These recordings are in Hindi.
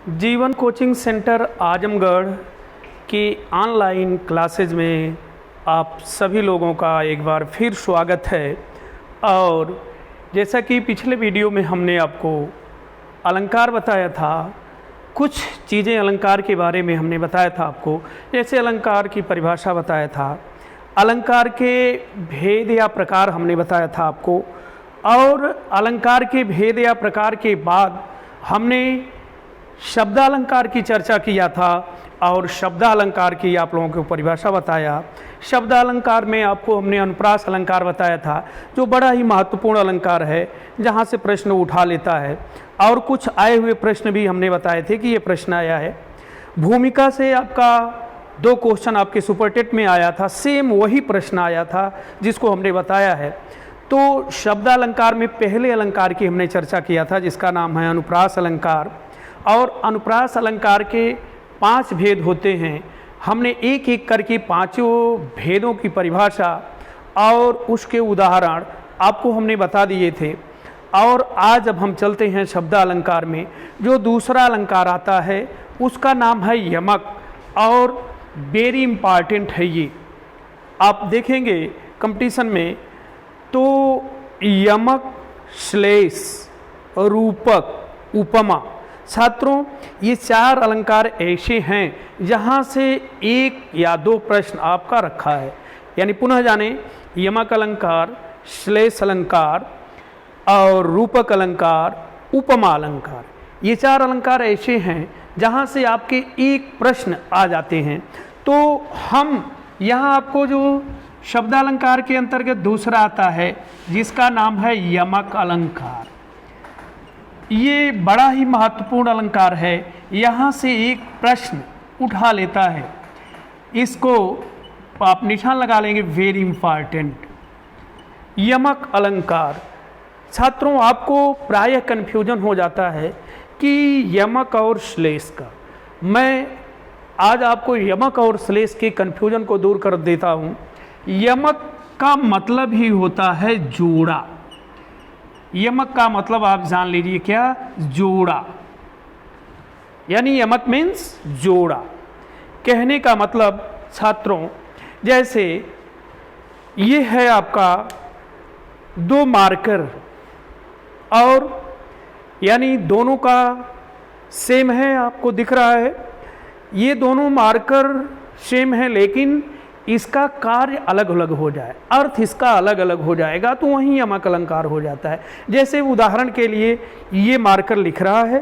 जीवन कोचिंग सेंटर आजमगढ़ की ऑनलाइन क्लासेज में आप सभी लोगों का एक बार फिर स्वागत है। और जैसा कि पिछले वीडियो में हमने आपको अलंकार बताया था, कुछ चीज़ें अलंकार के बारे में हमने बताया था आपको, जैसे अलंकार की परिभाषा बताया था, अलंकार के भेद या प्रकार हमने बताया था आपको, और अलंकार के भेद या प्रकार के बाद हमने शब्दालंकार की चर्चा किया था और शब्दालंकार की आप लोगों को परिभाषा बताया। शब्दालंकार में आपको हमने अनुप्रास अलंकार बताया था, जो बड़ा ही महत्वपूर्ण अलंकार है, जहाँ से प्रश्न उठा लेता है। और कुछ आए हुए प्रश्न भी हमने बताए थे कि ये प्रश्न आया है। भूमिका से आपका 2 क्वेश्चन आपके सुपरटेट में आया था, सेम वही प्रश्न आया था जिसको हमने बताया है। तो शब्दालंकार में पहले अलंकार की हमने चर्चा किया था, जिसका नाम है अनुप्रास अलंकार। और अनुप्रास अलंकार के 5 भेद होते हैं। हमने एक एक करके 5 भेदों की परिभाषा और उसके उदाहरण आपको हमने बता दिए थे। और आज अब हम चलते हैं शब्दालंकार में। जो दूसरा अलंकार आता है उसका नाम है यमक, और वेरी इम्पॉर्टेंट है ये। आप देखेंगे कंपटीशन में तो यमक, श्लेष, रूपक, उपमा, छात्रों ये 4 अलंकार ऐसे हैं जहाँ से 1 या 2 प्रश्न आपका रखा है। यानी पुनः जाने, यमक अलंकार, श्लेष अलंकार और रूपक अलंकार, उपमा अलंकार, ये 4 अलंकार ऐसे हैं जहाँ से आपके 1 प्रश्न आ जाते हैं। तो हम यहाँ आपको जो शब्दालंकार के अंतर्गत दूसरा आता है, जिसका नाम है यमक अलंकार। ये बड़ा ही महत्वपूर्ण अलंकार है, यहाँ से 1 प्रश्न उठा लेता है। इसको आप निशान लगा लेंगे, वेरी इंपॉर्टेंट। यमक अलंकार। छात्रों आपको प्रायः कन्फ्यूजन हो जाता है कि यमक और श्लेष का। मैं आज आपको यमक और श्लेष के कन्फ्यूजन को दूर कर देता हूँ। यमक का मतलब ही होता है जोड़ा। यमक का मतलब आप जान लीजिए क्या, जोड़ा। यानी यमक मीन्स जोड़ा। कहने का मतलब छात्रों, जैसे ये है आपका 2 मार्कर, और यानी दोनों का सेम है, आपको दिख रहा है। ये दोनों मार्कर सेम है, लेकिन इसका कार्य अलग अलग हो जाए, अर्थ इसका अलग अलग हो जाएगा, तो वहीं यमक अलंकार हो जाता है। जैसे उदाहरण के लिए, ये मार्कर लिख रहा है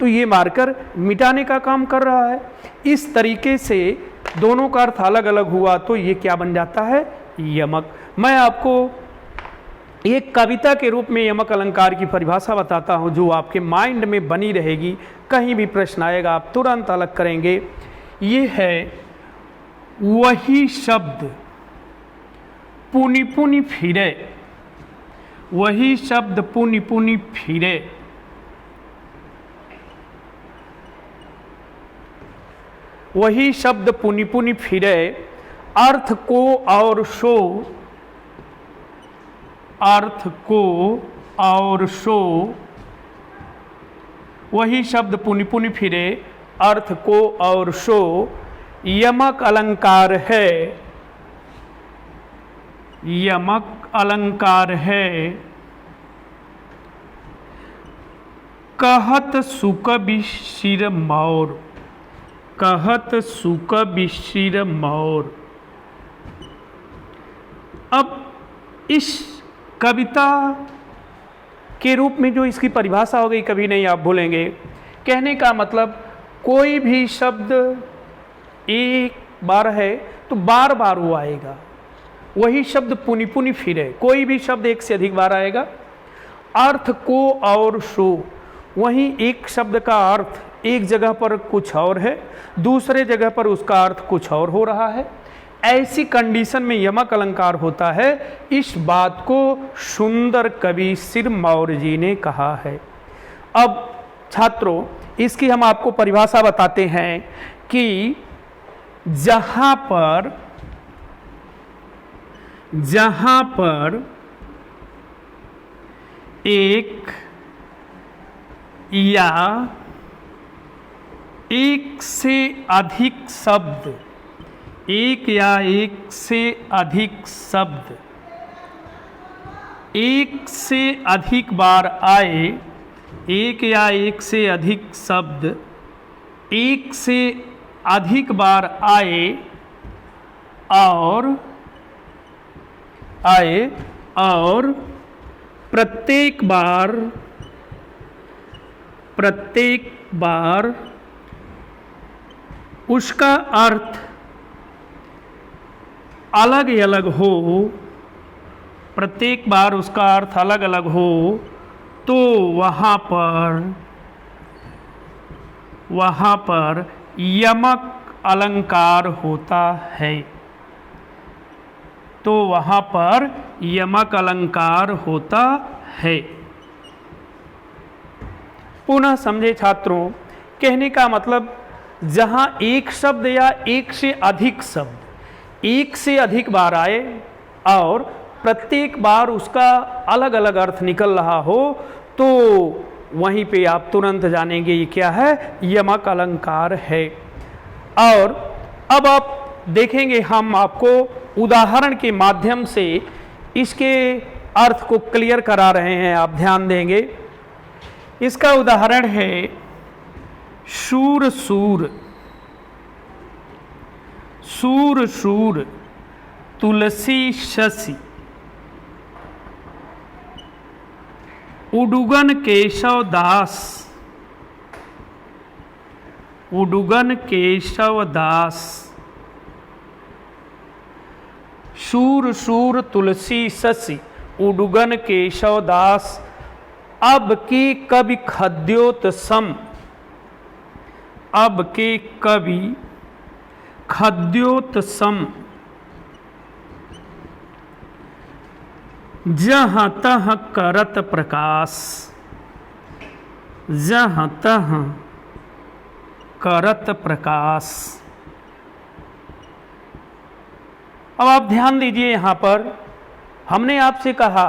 तो ये मार्कर मिटाने का काम कर रहा है। इस तरीके से दोनों का अर्थ अलग अलग हुआ तो ये क्या बन जाता है, यमक। मैं आपको एक कविता के रूप में यमक अलंकार की परिभाषा बताता हूँ, जो आपके माइंड में बनी रहेगी। कहीं भी प्रश्न आएगा आप तुरंत अलग करेंगे। ये है, वही शब्द पुनि पुनि फिरे, वही शब्द पुनि पुनि फिरे, वही शब्द पुनि पुनि फिरे, अर्थ को और सो, अर्थ को और सो, वही शब्द पुनि पुनि फिरे, अर्थ को और सो, यमक अलंकार है, यमक अलंकार है। कहत सुक बिशिर मौर, कहत सुक बिशिर मौर। अब इस कविता के रूप में जो इसकी परिभाषा हो गई, कभी नहीं आप भूलेंगे। कहने का मतलब, कोई भी शब्द एक बार है तो बार बार वो आएगा। वही शब्द पुनि पुनि फिरे, कोई भी शब्द 1 से अधिक बार आएगा। अर्थ को और सो, वहीं एक शब्द का अर्थ एक जगह पर कुछ और है, दूसरे जगह पर उसका अर्थ कुछ और हो रहा है। ऐसी कंडीशन में यमक अलंकार होता है। इस बात को सुंदर कवि सिरमौर जी ने कहा है। अब छात्रों इसकी हम आपको परिभाषा बताते हैं कि जहाँ पर एक या एक से अधिक शब्द, एक या एक से अधिक शब्द एक से अधिक बार आए, एक या एक से अधिक शब्द एक से अधिक बार आए और प्रत्येक बार उसका अर्थ अलग अलग हो, प्रत्येक बार उसका अर्थ अलग अलग हो, तो वहाँ पर यमक अलंकार होता है। तो वहाँ पर यमक अलंकार होता है। पुनः समझे छात्रों, कहने का मतलब जहाँ एक शब्द या एक से अधिक शब्द एक से अधिक बार आए और प्रत्येक बार उसका अलग अलग अर्थ निकल रहा हो, तो वहीं पे आप तुरंत जानेंगे ये क्या है, यमक अलंकार है। और अब आप देखेंगे, हम आपको उदाहरण के माध्यम से इसके अर्थ को क्लियर करा रहे हैं, आप ध्यान देंगे। इसका उदाहरण है शूर सूर, सूर सूर तुलसी शशि, उडुगन केशव दास, उडुगन केशव दास, शूर सूर तुलसी शशि, उडुगन केशव दास, अब के कवि खद्योतसम, अब के कवि खद्योतसम, जहाँ तह करत प्रकाश, जहाँ तह करत प्रकाश। अब आप ध्यान दीजिए, यहाँ पर हमने आपसे कहा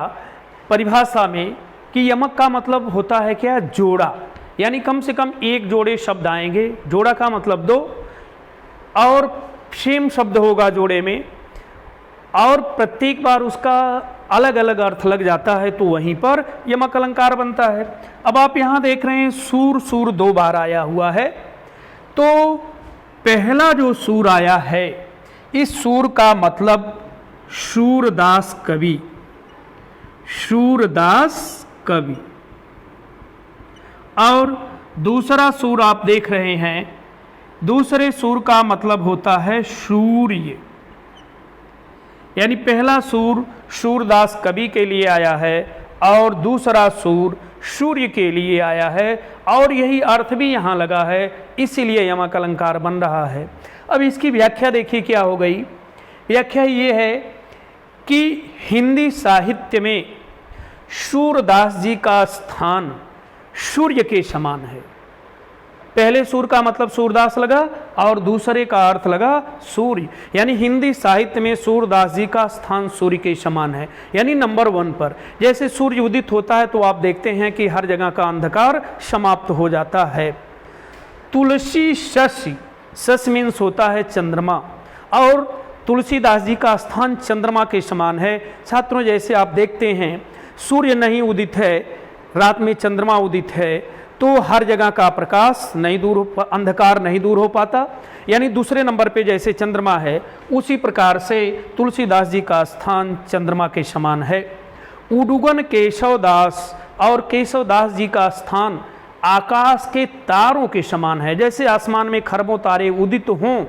परिभाषा में कि यमक का मतलब होता है क्या, जोड़ा, यानी कम से कम एक जोड़े शब्द आएंगे, जोड़ा का मतलब दो, और सेम शब्द होगा जोड़े में, और प्रत्येक बार उसका अलग अलग अर्थ लग जाता है, तो वहीं पर यमक अलंकार बनता है। अब आप यहाँ देख रहे हैं सूर सूर दो बार आया हुआ है, तो पहला जो सूर आया है, इस सूर का मतलब शूरदास कवि, शूरदास कवि। और दूसरा सूर आप देख रहे हैं, दूसरे सूर का मतलब होता है सूर्य, यानी पहला सूर शूरदास कवि के लिए आया है और दूसरा सूर सूर्य के लिए आया है, और यही अर्थ भी यहाँ लगा है, इसीलिए यमक अलंकार बन रहा है। अब इसकी व्याख्या देखिए क्या हो गई। व्याख्या ये है कि हिंदी साहित्य में शूरदास जी का स्थान सूर्य के समान है। पहले सूर का मतलब सूरदास लगा और दूसरे का अर्थ लगा सूर्य, यानी हिंदी साहित्य में सूरदास जी का स्थान सूर्य के समान है, यानी नंबर 1 पर। जैसे सूर्य उदित होता है तो आप देखते हैं कि हर जगह का अंधकार समाप्त हो जाता है। तुलसी शशि, शश मीन्स होता है चंद्रमा, और तुलसीदास जी का स्थान चंद्रमा के समान है। छात्रों, जैसे आप देखते हैं सूर्य नहीं उदित है, रात में चंद्रमा उदित है, तो हर जगह का प्रकाश नहीं दूर हो, अंधकार नहीं दूर हो पाता, यानी दूसरे नंबर पे जैसे चंद्रमा है, उसी प्रकार से तुलसीदास जी का स्थान चंद्रमा के समान है। उडुगन केशवदास, और केशवदास जी का स्थान आकाश के तारों के समान है। जैसे आसमान में खरबों तारे उदित हों,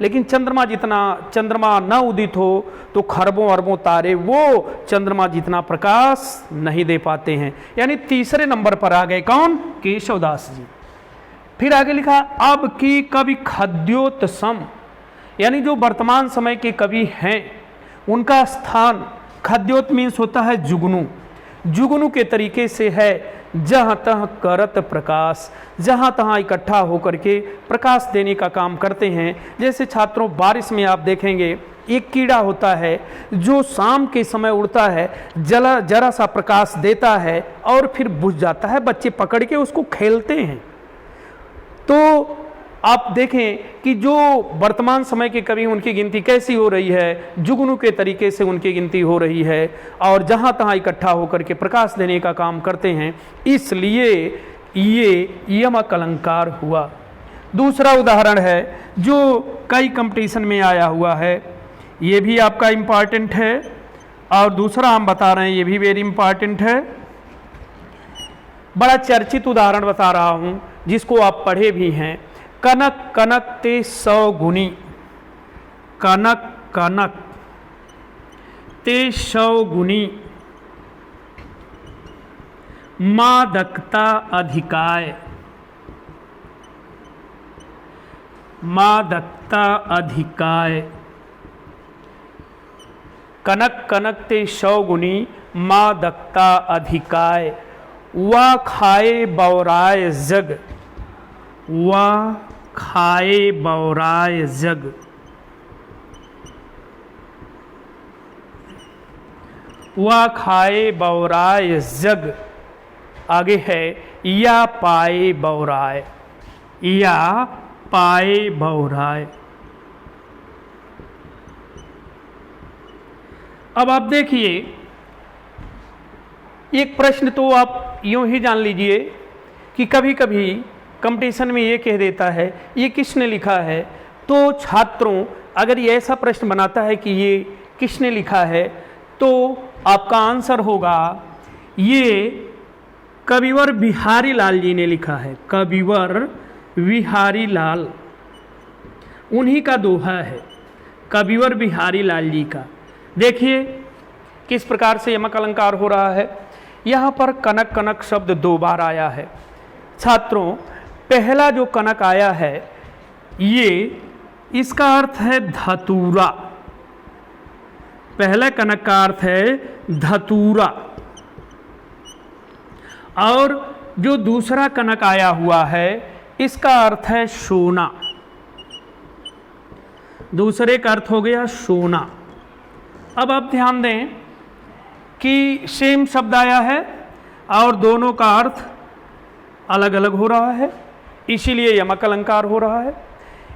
लेकिन चंद्रमा न उदित हो तो खरबों अरबों तारे वो चंद्रमा जितना प्रकाश नहीं दे पाते हैं, यानी तीसरे नंबर पर आ गए कौन, केशवदास जी। फिर आगे लिखा अब की कवि खद्योतसम, यानी जो वर्तमान समय के कवि हैं उनका स्थान, खद्योत मीन्स होता है जुगनू, जुगनू के तरीके से है, जहाँ तहाँ करत प्रकाश, जहाँ तहाँ इकट्ठा होकर के प्रकाश देने का काम करते हैं। जैसे छात्रों, बारिश में आप देखेंगे एक कीड़ा होता है जो शाम के समय उड़ता है, जरा सा प्रकाश देता है और फिर बुझ जाता है, बच्चे पकड़ के उसको खेलते हैं। तो आप देखें कि जो वर्तमान समय के कवि उनकी गिनती कैसी हो रही है, जुगनू के तरीके से उनकी गिनती हो रही है और जहाँ तहाँ इकट्ठा होकर के प्रकाश देने का काम करते हैं, इसलिए ये यमक अलंकार हुआ। दूसरा उदाहरण है जो कई कंपटीशन में आया हुआ है, ये भी आपका इम्पॉर्टेंट है और दूसरा हम बता रहे हैं ये भी वेरी इम्पॉर्टेंट है। बड़ा चर्चित उदाहरण बता रहा हूँ जिसको आप पढ़े भी हैं। कनक कनक ते 100 गुनी, कनक कनक ते 100 गुनी, मादकता अधिकाय, मादकता अधिकाय। कनक कनक ते 100 गुनी, मादकता अधिकाय। वा खाए बौराय जग, वा खाए बौराय जग। वा खाए बौराय जग। आगे है या पाए बौराय, या पाए बौराय। अब आप देखिए, एक प्रश्न तो आप यूं ही जान लीजिए कि कभी कभी कंपटीशन में ये कह देता है ये किसने लिखा है, तो छात्रों अगर ये ऐसा प्रश्न बनाता है कि ये किसने लिखा है तो आपका आंसर होगा ये कविवर बिहारी लाल जी ने लिखा है। कविवर बिहारी लाल, उन्हीं का दोहा है, कविवर बिहारी लाल जी का। देखिए किस प्रकार से यमक अलंकार हो रहा है। यहाँ पर कनक कनक शब्द 2 बार आया है। छात्रों पहला जो कनक आया है ये इसका अर्थ है धतूरा, पहला कनक का अर्थ है धतूरा। और जो दूसरा कनक आया हुआ है इसका अर्थ है सोना, दूसरे का अर्थ हो गया सोना। अब आप ध्यान दें कि सेम शब्द आया है और दोनों का अर्थ अलग अलग हो रहा है, इसीलिए यमक अलंकार हो रहा है।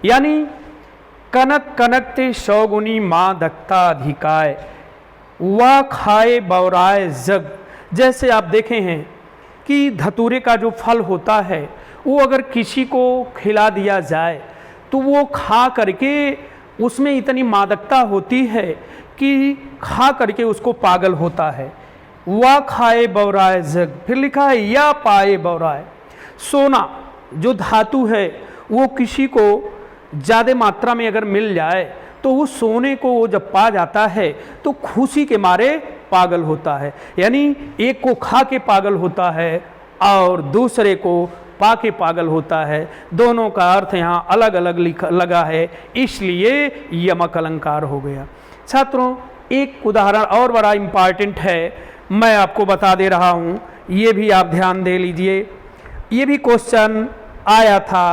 यानी कनक कनक ते 100 गुनी, मादकता अधिकाय। वा खाए बौराय जग। जैसे आप देखे हैं कि धतूरे का जो फल होता है वो अगर किसी को खिला दिया जाए तो वो खा करके उसमें इतनी मादकता होती है कि खा करके उसको पागल होता है। वा खाए बौराय जग। फिर लिखा है या पाए बौराय। सोना जो धातु है वो किसी को ज़्यादा मात्रा में अगर मिल जाए तो वो सोने को वो जब पा जाता है तो खुशी के मारे पागल होता है। यानी एक को खा के पागल होता है और दूसरे को पा के पागल होता है। दोनों का अर्थ यहाँ अलग अलग लगा है, इसलिए यमक अलंकार हो गया। छात्रों एक उदाहरण और बड़ा इम्पॉर्टेंट है, मैं आपको बता दे रहा हूँ, ये भी आप ध्यान दे लीजिए। ये भी क्वेश्चन आया था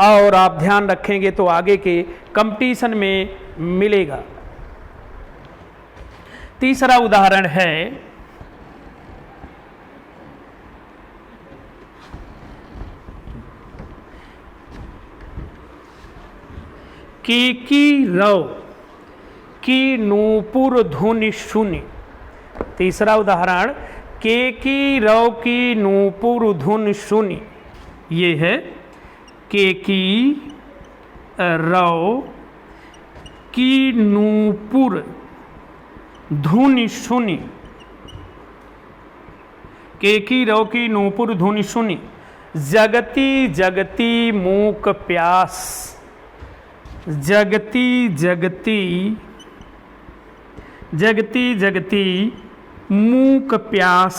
और आप ध्यान रखेंगे तो आगे के कंपटीशन में मिलेगा। तीसरा उदाहरण है केकी रव की नूपुर धुनि सुनि। तीसरा उदाहरण केकी रव की नूपुर धुनि सुनि। ये है केकी रव की नूपुर धुनि सुनि। केकी रव की नूपुर धुनि सुनि। जगती जगती मूक प्यास। जगती जगती जगती जगती मूक प्यास।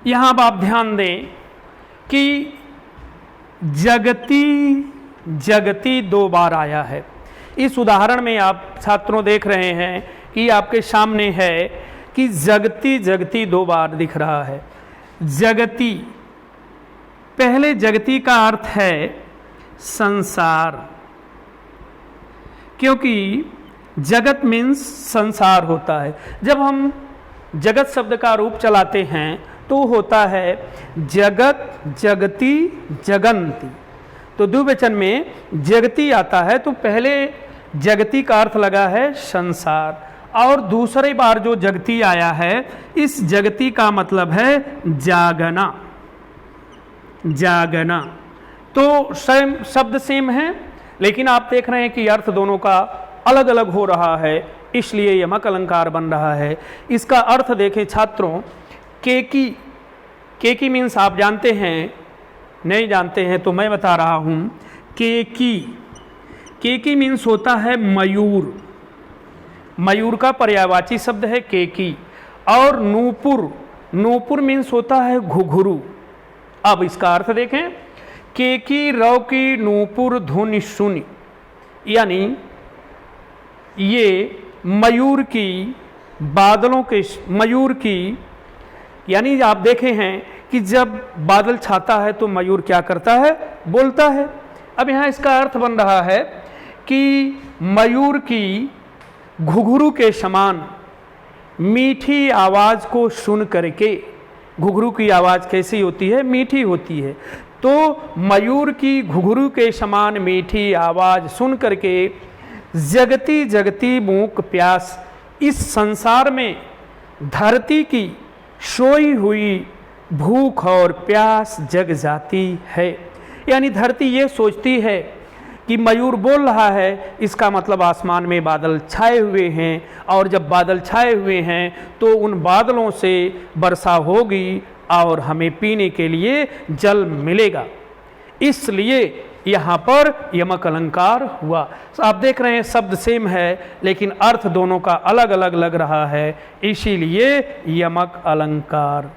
यहाँ आप ध्यान दें कि जगती जगती 2 बार आया है। इस उदाहरण में आप छात्रों देख रहे हैं कि आपके सामने है कि जगती जगती 2 बार दिख रहा है। जगती, पहले जगती का अर्थ है संसार, क्योंकि जगत मीन्स संसार होता है। जब हम जगत शब्द का रूप चलाते हैं तो होता है जगत, जगति, जगंती। तो द्विवचन में जगती आता है तो पहले जगती का अर्थ लगा है संसार, और दूसरी बार जो जगती आया है इस जगती का मतलब है जागना, जागना। तो सेम शब्द सेम है, लेकिन आप देख रहे हैं कि अर्थ दोनों का अलग अलग हो रहा है, इसलिए यमक अलंकार बन रहा है। इसका अर्थ देखें छात्रों, केकी, केकी मीन्स आप जानते हैं, नहीं जानते हैं तो मैं बता रहा हूं। केकी, केकी मीन्स होता है मयूर, मयूर का पर्यायवाची शब्द है केकी। और नूपुर, नूपुर मीन्स होता है घुघरू। अब इसका अर्थ देखें, केकी रव की नूपुर धुनि सुनि, यानी ये मयूर की, बादलों के मयूर की, यानी आप देखे हैं कि जब बादल छाता है तो मयूर क्या करता है, बोलता है। अब यहाँ इसका अर्थ बन रहा है कि मयूर की घुघरू के समान मीठी आवाज़ को सुन करके, घुघरू की आवाज़ कैसी होती है, मीठी होती है, तो मयूर की घुघरू के समान मीठी आवाज़ सुन करके जगती जगती मूक प्यास, इस संसार में धरती की सोई हुई भूख और प्यास जग जाती है। यानी धरती ये सोचती है कि मयूर बोल रहा है, इसका मतलब आसमान में बादल छाए हुए हैं, और जब बादल छाए हुए हैं तो उन बादलों से वर्षा होगी और हमें पीने के लिए जल मिलेगा। इसलिए यहाँ पर यमक अलंकार हुआ। आप देख रहे हैं शब्द सेम है लेकिन अर्थ दोनों का अलग अलग लग रहा है, इसीलिए यमक अलंकार।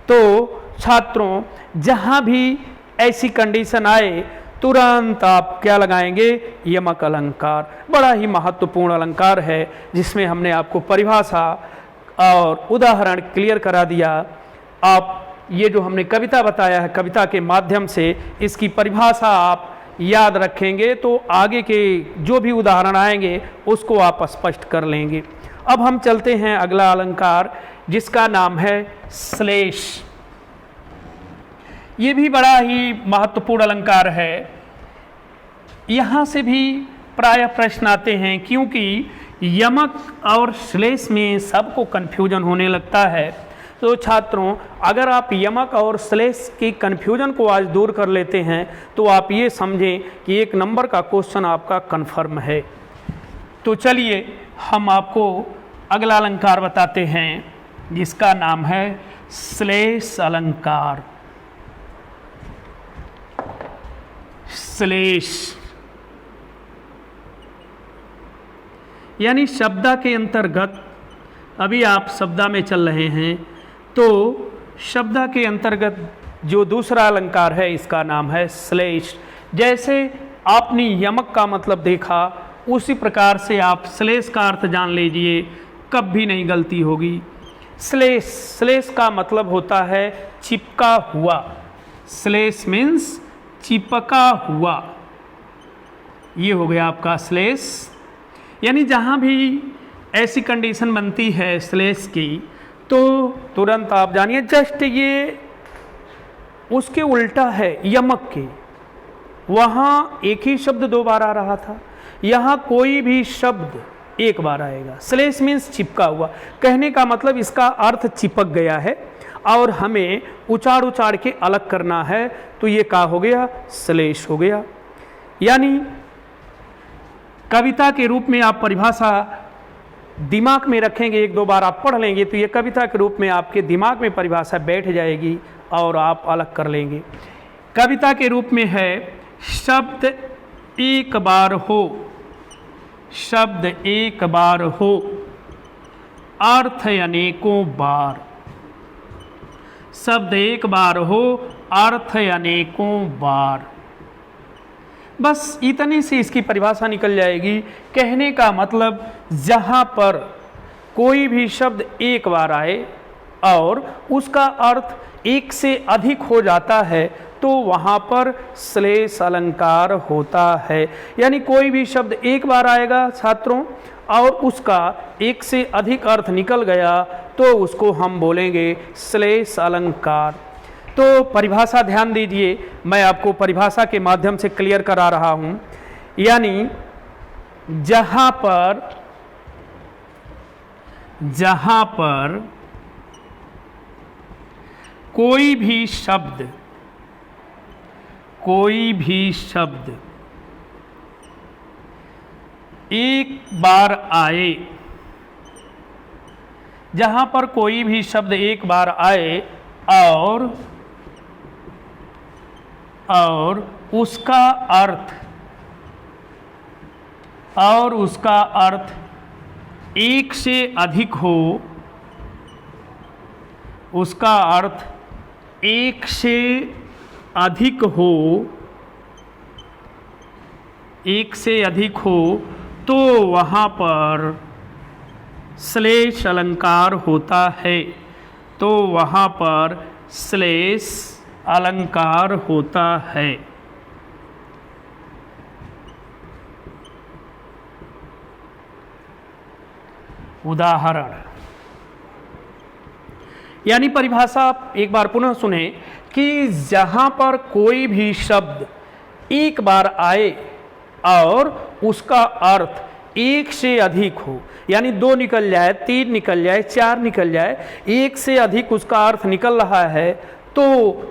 तो छात्रों, जहाँ भी ऐसी कंडीशन आए तुरंत आप क्या लगाएंगे, यमक अलंकार। बड़ा ही महत्वपूर्ण अलंकार है जिसमें हमने आपको परिभाषा और उदाहरण क्लियर करा दिया। आप ये जो हमने कविता बताया है, कविता के माध्यम से इसकी परिभाषा आप याद रखेंगे तो आगे के जो भी उदाहरण आएंगे उसको आप स्पष्ट कर लेंगे। अब हम चलते हैं अगला अलंकार जिसका नाम है श्लेष। ये भी बड़ा ही महत्वपूर्ण अलंकार है। यहाँ से भी प्रायः प्रश्न आते हैं, क्योंकि यमक और श्लेष में सबको कन्फ्यूजन होने लगता है। तो छात्रों, अगर आप यमक और श्लेष की कन्फ्यूजन को आज दूर कर लेते हैं तो आप ये समझें कि 1 नंबर का क्वेश्चन आपका कन्फर्म है। तो चलिए हम आपको अगला अलंकार बताते हैं जिसका नाम है श्लेष अलंकार। श्लेष यानी शब्दा के अंतर्गत, अभी आप शब्दा में चल रहे हैं तो शब्दा के अंतर्गत जो दूसरा अलंकार है इसका नाम है श्लेष। जैसे आपने यमक का मतलब देखा उसी प्रकार से आप श्लेष का अर्थ जान लीजिए, कभी नहीं गलती होगी। श्लेष, श्लेष का मतलब होता है चिपका हुआ। श्लेष मीन्स चिपका हुआ, ये हो गया आपका श्लेष। यानी जहाँ भी ऐसी कंडीशन बनती है श्लेष की तो तुरंत आप जानिए जस्ट ये उसके उल्टा है यमक के। वहाँ एक ही शब्द 2 बार आ रहा था, यहाँ कोई भी शब्द 1 बार आएगा। श्लेष मीन्स चिपका हुआ, कहने का मतलब इसका अर्थ चिपक गया है और हमें उचाड़ के अलग करना है, तो ये क्या हो गया, श्लेष हो गया। यानी कविता के रूप में आप परिभाषा दिमाग में रखेंगे, 1-2 बार आप पढ़ लेंगे तो ये कविता के रूप में आपके दिमाग में परिभाषा बैठ जाएगी और आप अलग कर लेंगे। कविता के रूप में है शब्द एक बार हो, शब्द एक बार हो, अर्थ अनेकों बार। शब्द एक बार हो, अर्थ अनेकों बार। बस इतने से इसकी परिभाषा निकल जाएगी। कहने का मतलब जहाँ पर कोई भी शब्द 1 बार आए और उसका अर्थ 1 से अधिक हो जाता है तो वहाँ पर श्लेष अलंकार होता है। यानी कोई भी शब्द 1 बार आएगा छात्रों और उसका 1 से अधिक अर्थ निकल गया तो उसको हम बोलेंगे श्लेष अलंकार। तो परिभाषा ध्यान दीजिए, मैं आपको परिभाषा के माध्यम से क्लियर करा रहा हूं। यानी जहां पर कोई भी शब्द एक बार आए, जहां पर कोई भी शब्द एक बार आए और उसका अर्थ एक से अधिक हो, उसका अर्थ एक से अधिक हो, तो वहाँ पर श्लेष अलंकार होता है। तो वहाँ पर श्लेष अलंकार होता है। उदाहरण, यानी परिभाषा एक बार पुनः सुने कि जहां पर कोई भी शब्द एक बार आए और उसका अर्थ एक से अधिक हो, यानी 2 निकल जाए, 3 निकल जाए, 4 निकल जाए, एक से अधिक उसका अर्थ निकल रहा है, तो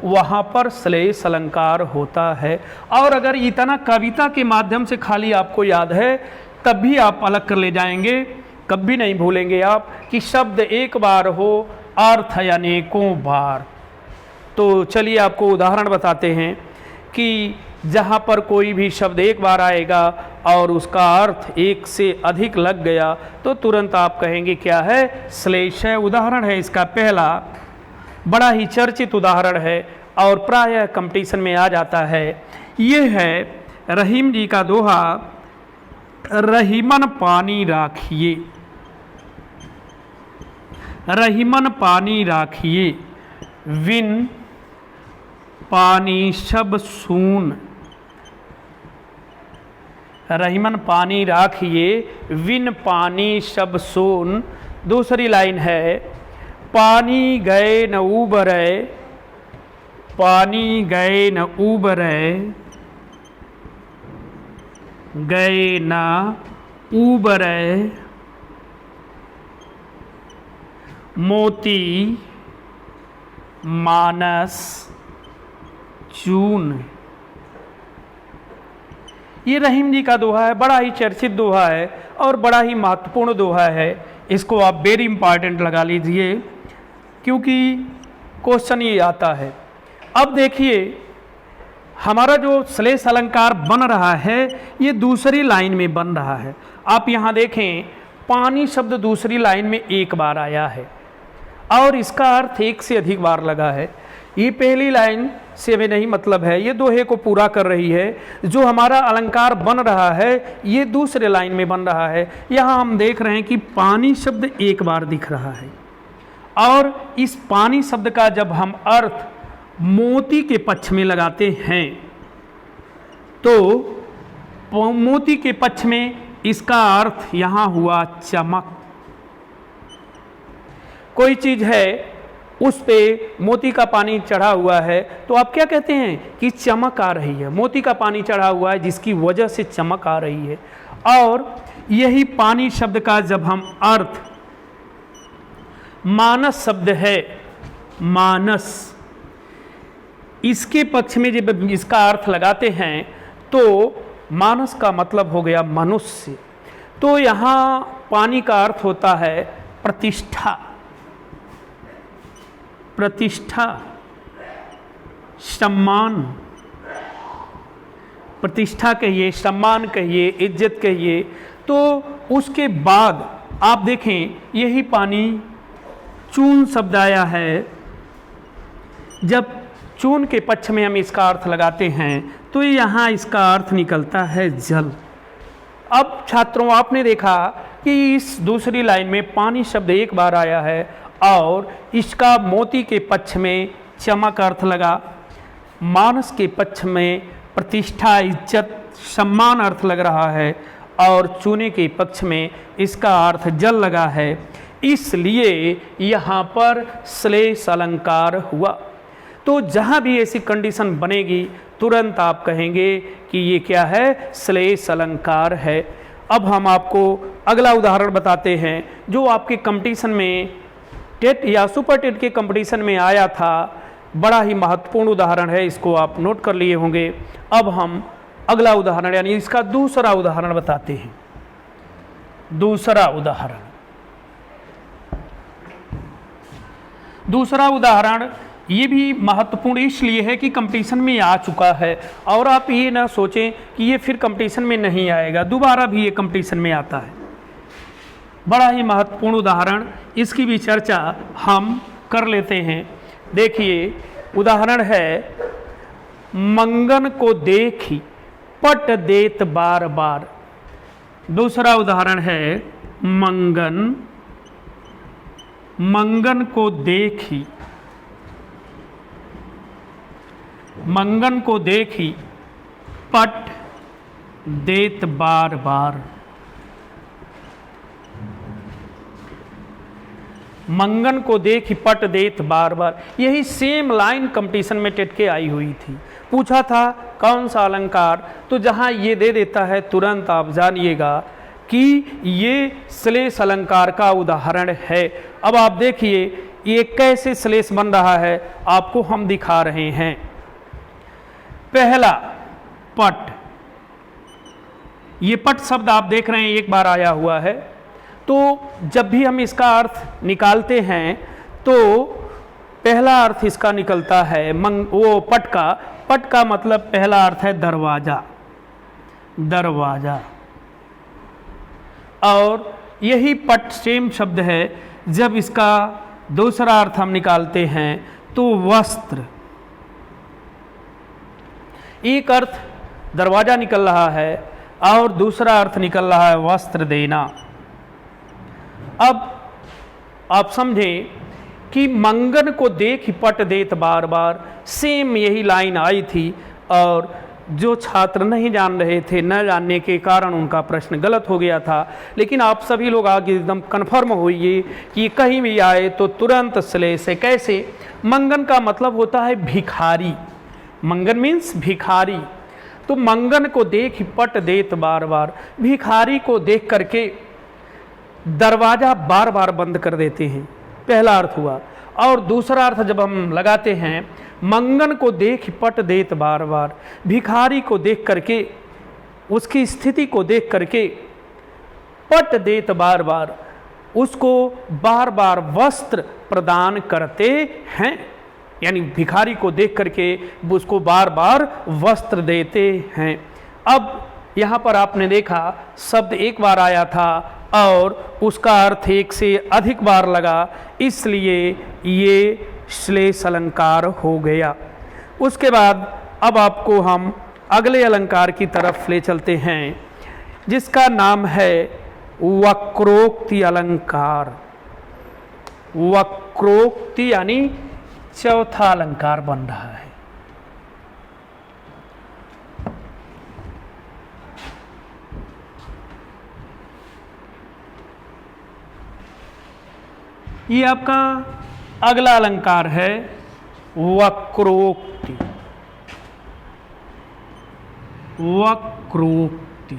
वहाँ पर श्लेष अलंकार होता है। और अगर इतना कविता के माध्यम से खाली आपको याद है, तब भी आप अलग कर ले जाएंगे, कभी नहीं भूलेंगे आप कि शब्द एक बार हो, अर्थ अनेकों बार। तो चलिए आपको उदाहरण बताते हैं कि जहाँ पर कोई भी शब्द एक बार आएगा और उसका अर्थ एक से अधिक लग गया, तो तुरंत आप कहेंगे क्या है, श्लेष है। उदाहरण है इसका पहला, बड़ा ही चर्चित उदाहरण है और प्रायः कंपटीशन में आ जाता है। ये है रहीम जी का दोहा, रहीमन पानी राखिए, रहीमन पानी राखिए, विन पानी सब सून। रहीमन पानी राखिए, विन पानी सब सून। दूसरी लाइन है, पानी गए न उबरे, पानी गए न उबरे, गए न उबरे, मोती मानस चून। ये रहीम जी का दोहा है, बड़ा ही चर्चित दोहा है और बड़ा ही महत्वपूर्ण दोहा है। इसको आप वेरी इंपॉर्टेंट लगा लीजिए, क्योंकि क्वेश्चन ये आता है। अब देखिए हमारा जो श्लेष अलंकार बन रहा है, ये दूसरी लाइन में बन रहा है। आप यहाँ देखें, पानी शब्द दूसरी लाइन में एक बार आया है और इसका अर्थ एक से अधिक बार लगा है। ये पहली लाइन से भी नहीं मतलब है, ये दोहे को पूरा कर रही है। जो हमारा अलंकार बन रहा है ये दूसरे लाइन में बन रहा है। यहाँ हम देख रहे हैं कि पानी शब्द एक बार दिख रहा है और इस पानी शब्द का जब हम अर्थ मोती के पक्ष में लगाते हैं तो मोती के पक्ष में इसका अर्थ यहाँ हुआ चमक। कोई चीज़ है उस पे मोती का पानी चढ़ा हुआ है, तो आप क्या कहते हैं कि चमक आ रही है। मोती का पानी चढ़ा हुआ है जिसकी वजह से चमक आ रही है। और यही पानी शब्द का जब हम अर्थ मानस शब्द है, मानस, इसके पक्ष में जब इसका अर्थ लगाते हैं तो मानस का मतलब हो गया मनुष्य। तो यहाँ पानी का अर्थ होता है प्रतिष्ठा, प्रतिष्ठा, सम्मान। प्रतिष्ठा कहिए, सम्मान कहिए, इज्जत कहिए। तो उसके बाद आप देखें यही पानी चून शब्द आया है। जब चून के पक्ष में हम इसका अर्थ लगाते हैं तो यहाँ इसका अर्थ निकलता है जल। अब छात्रों आपने देखा कि इस दूसरी लाइन में पानी शब्द एक बार आया है और इसका मोती के पक्ष में चमक अर्थ लगा, मानस के पक्ष में प्रतिष्ठा, इज्जत, सम्मान अर्थ लग रहा है और चूने के पक्ष में इसका अर्थ जल लगा है। इसलिए यहाँ पर श्लेष अलंकार हुआ। तो जहाँ भी ऐसी कंडीशन बनेगी तुरंत आप कहेंगे कि ये क्या है, श्लेष अलंकार है। अब हम आपको अगला उदाहरण बताते हैं जो आपके कंपटीशन में टेट या सुपर टेट के कंपटीशन में आया था। बड़ा ही महत्वपूर्ण उदाहरण है, इसको आप नोट कर लिए होंगे। अब हम अगला उदाहरण यानी इसका दूसरा उदाहरण बताते हैं। दूसरा उदाहरण ये भी महत्वपूर्ण इसलिए है कि कंपटीशन में आ चुका है और आप ये ना सोचें कि ये फिर कंपटीशन में नहीं आएगा, दोबारा भी ये कंपटीशन में आता है। बड़ा ही महत्वपूर्ण उदाहरण, इसकी भी चर्चा हम कर लेते हैं। देखिए उदाहरण है, मंगन को देखी पट देत बार बार। दूसरा उदाहरण है, मंगन को देखी पट देत बार बार। मंगन को देखी पट देत बार बार, यही सेम लाइन कंपटीशन में टेट के आई हुई थी। पूछा था कौन सा अलंकार, तो जहां ये दे देता है तुरंत आप जानिएगा कि ये श्लेष अलंकार का उदाहरण है। अब आप देखिए ये कैसे श्लेष बन रहा है, आपको हम दिखा रहे हैं। पहला पट, ये पट शब्द आप देख रहे हैं एक बार आया हुआ है। तो जब भी हम इसका अर्थ निकालते हैं तो पहला अर्थ इसका निकलता है वो पट का मतलब पहला अर्थ है दरवाजा। और यही पट सेम शब्द है, जब इसका दूसरा अर्थ हम निकालते हैं तो वस्त्र। एक अर्थ दरवाजा निकल रहा है और दूसरा अर्थ निकल रहा है वस्त्र देना। अब आप समझें कि मंगन को देख पट देत बार बार, सेम यही लाइन आई थी और जो छात्र नहीं जान रहे थे, न जानने के कारण उनका प्रश्न गलत हो गया था। लेकिन आप सभी लोग आगे एकदम कन्फर्म होइए कि कहीं भी आए तो तुरंत श्लेष है। कैसे? मंगन का मतलब होता है भिखारी, मंगन मीन्स भिखारी। तो मंगन को देख पट देत बार बार, भिखारी को देख करके दरवाजा बार बार बंद कर देते हैं, पहला अर्थ हुआ। और दूसरा अर्थ जब हम लगाते हैं, मंगन को देख पट देत बार बार, भिखारी को देख करके, उसकी स्थिति को देख करके पट देत बार बार, उसको बार बार वस्त्र प्रदान करते हैं। यानी भिखारी को देख करके उसको बार बार वस्त्र देते हैं। अब यहाँ पर आपने देखा शब्द एक बार आया था और उसका अर्थ एक से अधिक बार लगा, इसलिए ये श्लेष अलंकार हो गया। उसके बाद अब आपको हम अगले अलंकार की तरफ ले चलते हैं जिसका नाम है वक्रोक्ति अलंकार। वक्रोक्ति यानी चौथा अलंकार बन रहा है। ये आपका अगला अलंकार है वक्रोक्ति। वक्रोक्ति,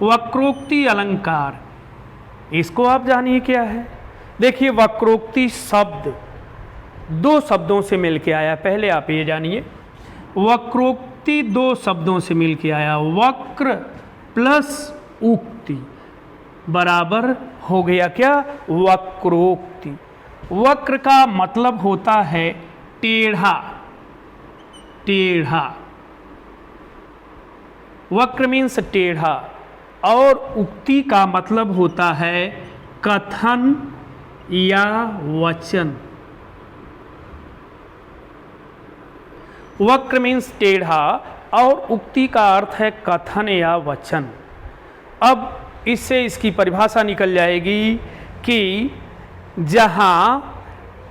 वक्रोक्ति अलंकार, इसको आप जानिए क्या है। देखिए वक्रोक्ति शब्द दो शब्दों से मिलके आया। पहले आप ये जानिए, वक्रोक्ति दो शब्दों से मिलके आया। वक्र प्लस उक्ति बराबर हो गया क्या? वक्रोक्ति। वक्र का मतलब होता है टेढ़ा, टेढ़ा। वक्र मीन्स टेढ़ा। और उक्ति का मतलब होता है कथन या वचन। वक्र मीन्स टेढ़ा और उक्ति का अर्थ है कथन या वचन। अब इससे इसकी परिभाषा निकल जाएगी कि जहाँ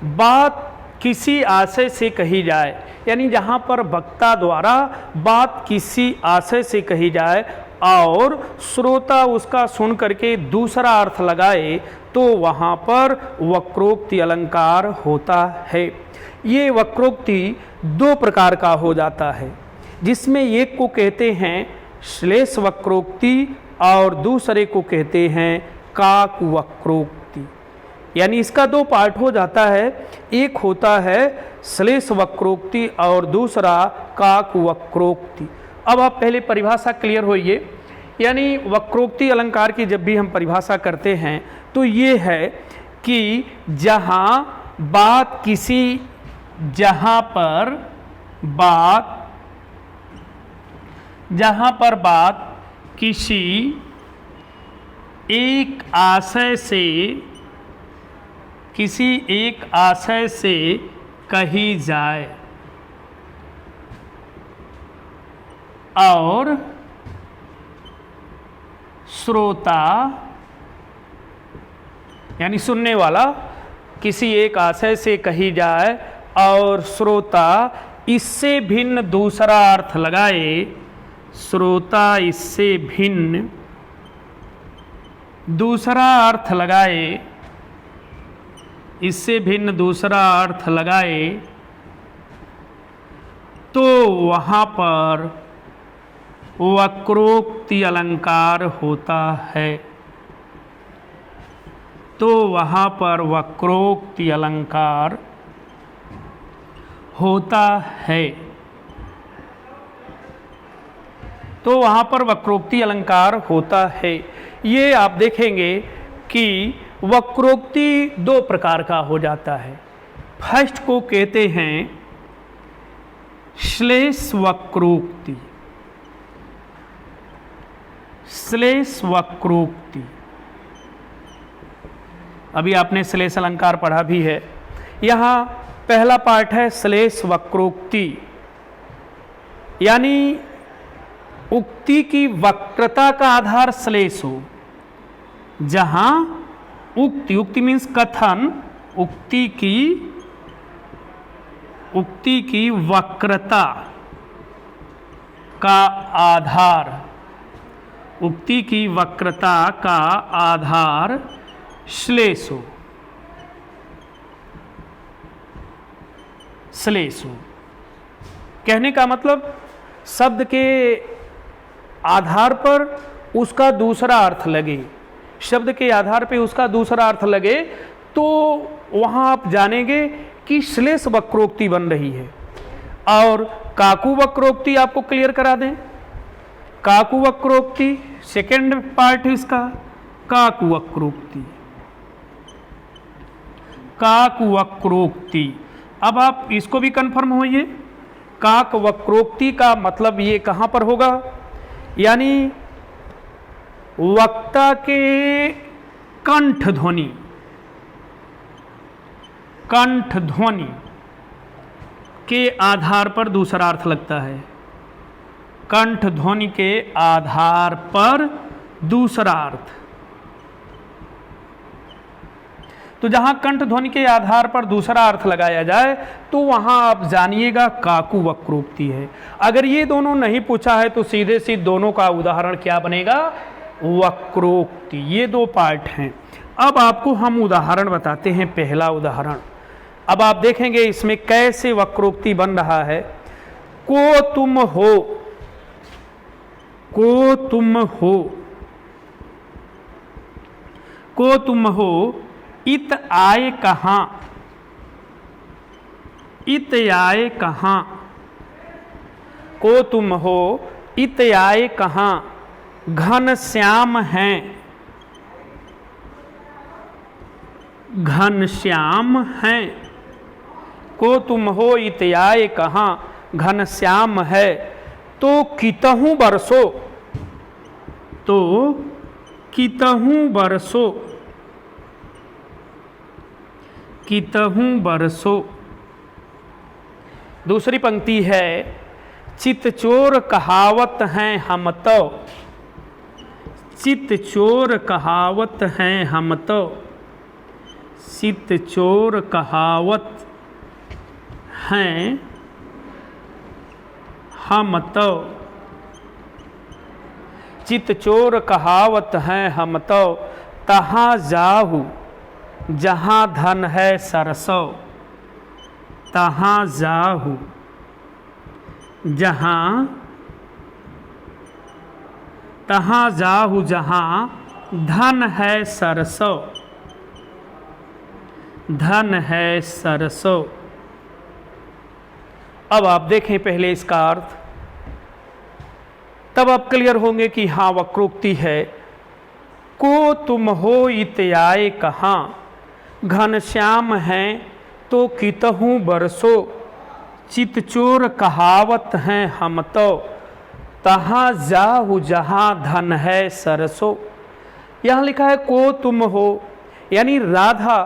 बात किसी आशय से कही जाए, यानी जहाँ पर वक्ता द्वारा बात किसी आशय से कही जाए और श्रोता उसका सुन करके दूसरा अर्थ लगाए तो वहाँ पर वक्रोक्ति अलंकार होता है। ये वक्रोक्ति दो प्रकार का हो जाता है, जिसमें एक को कहते हैं श्लेष वक्रोक्ति और दूसरे को कहते हैं काक वक्रोक्ति। यानी इसका दो पार्ट हो जाता है, एक होता है श्लेष वक्रोक्ति और दूसरा काक वक्रोक्ति। अब आप पहले परिभाषा क्लियर होइए। यानी वक्रोक्ति अलंकार की जब भी हम परिभाषा करते हैं तो ये है कि जहाँ पर बात किसी एक आशय से कही जाए और श्रोता यानी सुनने वाला किसी एक आशय से कही जाए और श्रोता इससे भिन्न दूसरा अर्थ लगाए, श्रोता इससे भिन्न दूसरा अर्थ लगाए, इससे भिन्न दूसरा अर्थ लगाए तो वहाँ पर वक्रोक्ति अलंकार होता है। तो वहाँ पर वक्रोक्ति अलंकार होता है। तो वहाँ पर वक्रोक्ति अलंकार होता है। ये आप देखेंगे कि वक्रोक्ति दो प्रकार का हो जाता है। फर्स्ट को कहते हैं श्लेष वक्रोक्ति। श्लेष वक्रोक्ति अभी आपने श्लेष अलंकार पढ़ा भी है। यहाँ पहला पार्ट है श्लेष वक्रोक्ति, यानी उक्ति की वक्रता का आधार श्लेष हो। जहाँ उक्ति मीन्स कथन, उक्ति की वक्रता का आधार, उक्ति की वक्रता का आधार श्लेष हो, श्लेष हो। कहने का मतलब शब्द के आधार पर उसका दूसरा अर्थ लगे, शब्द के आधार पे उसका दूसरा अर्थ लगे तो वहाँ आप जानेंगे कि श्लेष वक्रोक्ति बन रही है। और काकु वक्रोक्ति आपको क्लियर करा दें। काकु वक्रोक्ति सेकेंड पार्ट इसका काकु वक्रोक्ति। काक वक्रोक्ति, अब आप इसको भी कंफर्म होइए। काक वक्रोक्ति का मतलब ये कहाँ पर होगा, यानी वक्ता के कंठ ध्वनि के आधार पर दूसरा अर्थ लगता है। कंठ ध्वनि के आधार पर दूसरा अर्थ। तो जहां कंठ ध्वनि के आधार पर दूसरा अर्थ लगाया जाए तो वहां आप जानिएगा काकु वक्रोक्ति है। अगर ये दोनों नहीं पूछा है तो सीधे सीधे दोनों का उदाहरण क्या बनेगा, वक्रोक्ति। ये दो पार्ट हैं। अब आपको हम उदाहरण बताते हैं। पहला उदाहरण अब आप देखेंगे इसमें कैसे वक्रोक्ति बन रहा है। को तुम हो, को तुम हो, को तुम हो, इत आए कहाँ, इत आए कहाँ। को तुम हो, इत आए कहाँ, घनश्याम हैं, घनश्याम हैं। को तुम हो, इत आए कहाँ, घनश्याम है। तो कितहु बरसो, तो कितहु बरसो, कितहु बरसो। दूसरी पंक्ति है चित चोर कहावत हैं हम तो, चित चोर कहावत हैं हम तो, चित चोर कहावत हैं हम तो। चित चोर कहावत हैं हम तो, तहाँ जाहू जहाँ धन है सरसों। तहाँ जाहू तहाँ जाहू जहाँ धन है सरसों। धन है सरसों। अब आप देखें पहले इसका अर्थ, तब आप क्लियर होंगे कि हाँ वक्रोक्ति है। को तुम हो इत आए कहाँ, घनश्याम हैं तो कितहूँ बरसो। चित चोर कहावत हैं हम तो, तहाँ जाहू जहाँ धन है सरसों। यहाँ लिखा है को तुम हो, यानी राधा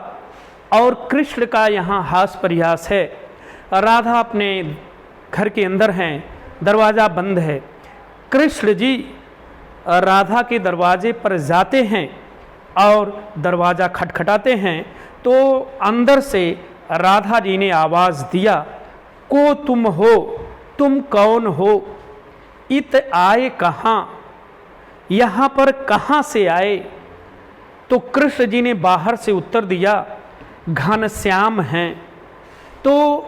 और कृष्ण का यहाँ हास परिहास है। राधा अपने घर के अंदर हैं, दरवाज़ा बंद है। कृष्ण जी राधा के दरवाजे पर जाते हैं और दरवाज़ा खटखटाते हैं, तो अंदर से राधा जी ने आवाज़ दिया, को तुम हो, तुम कौन हो, इत आए कहाँ, यहाँ पर कहाँ से आए। तो कृष्ण जी ने बाहर से उत्तर दिया, घनश्याम हैं। तो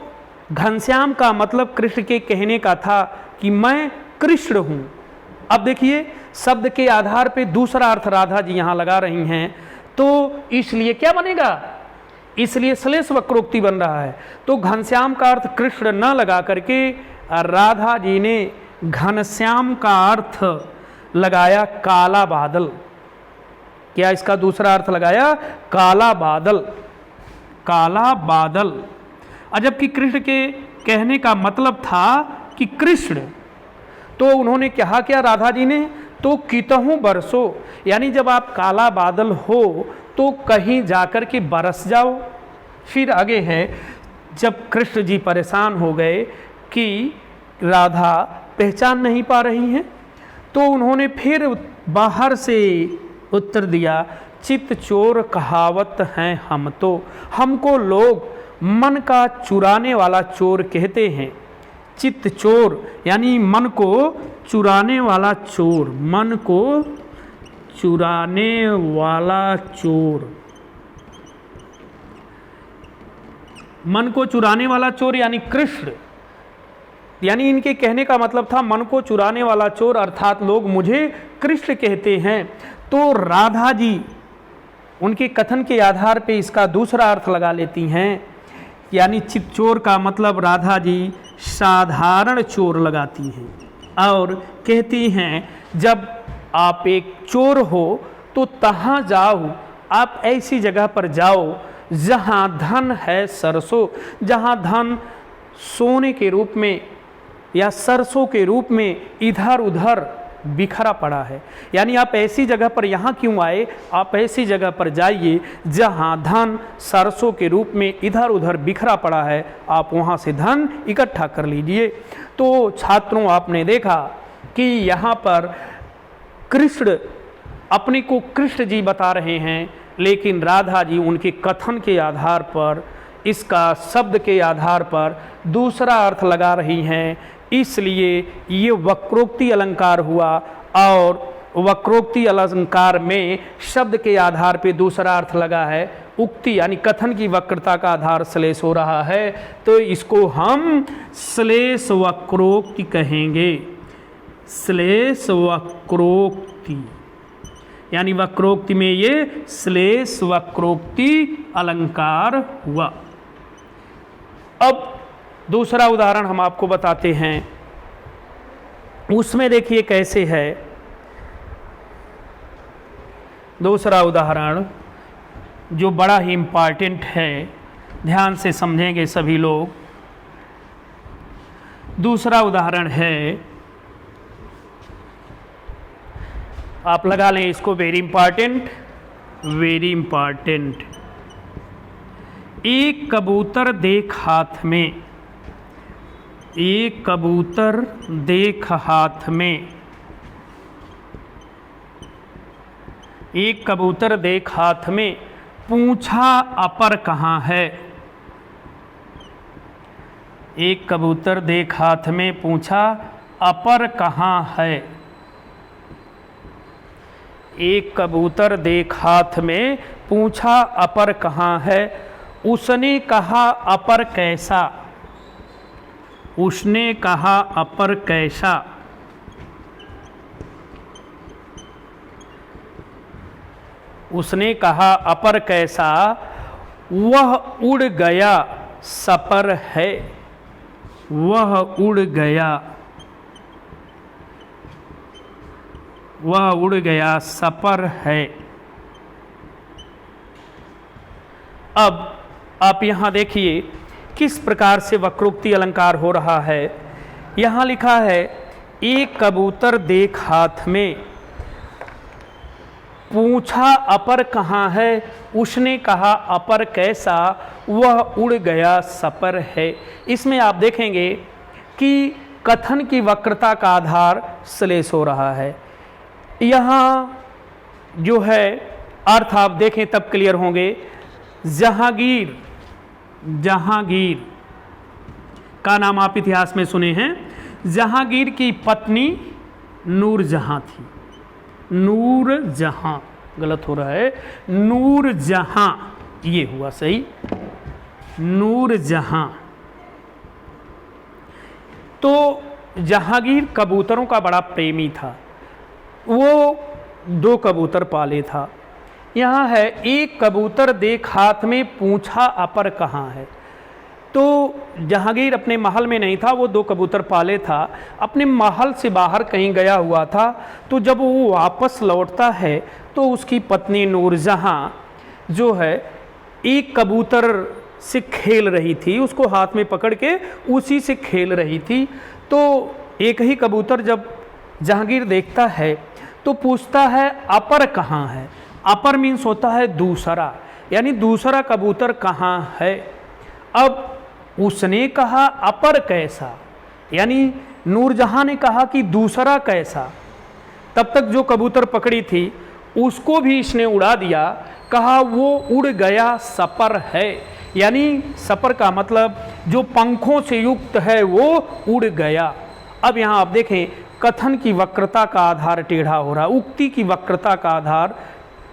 घनश्याम का मतलब कृष्ण के कहने का था कि मैं कृष्ण हूँ। अब देखिए शब्द के आधार पे दूसरा अर्थ राधा जी यहाँ लगा रही हैं, तो इसलिए क्या बनेगा, इसलिए श्लेष वक्रोक्ति बन रहा है। तो घनश्याम का अर्थ कृष्ण न लगा करके राधा जी ने घनश्याम का अर्थ लगाया काला बादल। क्या इसका दूसरा अर्थ लगाया, काला बादल। काला बादल। जबकि कृष्ण के कहने का मतलब था कि कृष्ण, तो उन्होंने कहा क्या राधा जी ने, तो कितहूँ बरसो, यानी जब आप काला बादल हो तो कहीं जाकर के बरस जाओ। फिर आगे है, जब कृष्ण जी परेशान हो गए कि राधा पहचान नहीं पा रही हैं, तो उन्होंने फिर बाहर से उत्तर दिया, चित चोर कहावत हैं हम तो, हमको लोग मन का चुराने वाला चोर कहते हैं। चित चोर यानी मन को चुराने वाला चोर, मन को चुराने वाला चोर। मन को चुराने वाला चोर यानी कृष्ण, यानी इनके कहने का मतलब था मन को चुराने वाला चोर, अर्थात लोग मुझे कृष्ण कहते हैं। तो राधा जी उनके कथन के आधार पे इसका दूसरा अर्थ लगा लेती हैं, यानी चित चोर का मतलब राधा जी साधारण चोर लगाती हैं और कहती हैं जब आप एक चोर हो तो तहाँ जाओ, आप ऐसी जगह पर जाओ जहाँ धन है सरसों, जहाँ धन सोने के रूप में या सरसों के रूप में इधर उधर बिखरा पड़ा है। यानी आप ऐसी जगह पर यहाँ क्यों आए, आप ऐसी जगह पर जाइए जहाँ धन सरसों के रूप में इधर उधर बिखरा पड़ा है, आप वहाँ से धन इकट्ठा कर लीजिए। तो छात्रों आपने देखा कि यहाँ पर कृष्ण अपने को कृष्ण जी बता रहे हैं, लेकिन राधा जी उनके कथन के आधार पर, इसका शब्द के आधार पर दूसरा अर्थ लगा रही हैं। इसलिए ये वक्रोक्ति अलंकार हुआ और वक्रोक्ति अलंकार में शब्द के आधार पे दूसरा अर्थ लगा है। उक्ति यानी कथन की वक्रता का आधार श्लेष हो रहा है, तो इसको हम श्लेष वक्रोक्ति कहेंगे। श्लेष वक्रोक्ति यानी वक्रोक्ति में ये श्लेष वक्रोक्ति अलंकार हुआ। अब दूसरा उदाहरण हम आपको बताते हैं, उसमें देखिए कैसे है। दूसरा उदाहरण जो बड़ा ही इम्पॉर्टेंट है, ध्यान से समझेंगे सभी लोग। दूसरा उदाहरण है, आप लगा लें इसको, वेरी इंपॉर्टेंट, वेरी इंपॉर्टेंट। एक कबूतर देख हाथ में, एक कबूतर देख हाथ में, एक कबूतर देख हाथ में, पूछा अपर कहाँ है। एक कबूतर देख हाथ में, पूछा अपर कहाँ है। एक कबूतर देख हाथ में, पूछा अपर कहाँ है, उसने कहा अपर कैसा, उसने कहा अपर कैसा। उसने कहा अपर कैसा, वह उड़ गया सपर है, वह उड़ गया, वह उड़ गया सपर है। अब आप यहाँ देखिए किस प्रकार से वक्रोक्ति अलंकार हो रहा है। यहाँ लिखा है एक कबूतर देख हाथ में, पूछा अपर कहाँ है, उसने कहा अपर कैसा, वह उड़ गया सपर है। इसमें आप देखेंगे कि कथन की वक्रता का आधार श्लेष हो रहा है। यहाँ जो है अर्थ आप देखें तब क्लियर होंगे। जहांगीर, जहांगीर का नाम आप इतिहास में सुने हैं। जहांगीर की पत्नी नूरजहां थी। नूरजहां, गलत हो रहा है, नूरजहां ये हुआ सही, नूरजहां। तो जहांगीर कबूतरों का बड़ा प्रेमी था, वो 2 कबूतर पाले था। यहाँ है एक कबूतर देख हाथ में, पूछा अपर कहाँ है। तो जहांगीर अपने महल में नहीं था, वो 2 कबूतर पाले था, अपने महल से बाहर कहीं गया हुआ था। तो जब वो वापस लौटता है तो उसकी पत्नी नूरजहां जो है एक कबूतर से खेल रही थी, उसको हाथ में पकड़ के उसी से खेल रही थी। तो एक ही कबूतर जब जहांगीर देखता है तो पूछता है अपर कहाँ है। अपर मीन्स होता है दूसरा, यानी दूसरा कबूतर कहाँ है। अब उसने कहा अपर कैसा, यानी नूरजहां ने कहा कि दूसरा कैसा। तब तक जो कबूतर पकड़ी थी उसको भी इसने उड़ा दिया, कहा वो उड़ गया सपर है, यानी सपर का मतलब जो पंखों से युक्त है वो उड़ गया। अब यहाँ आप देखें कथन की वक्रता का आधार टेढ़ा हो रहा है, उक्ति की वक्रता का आधार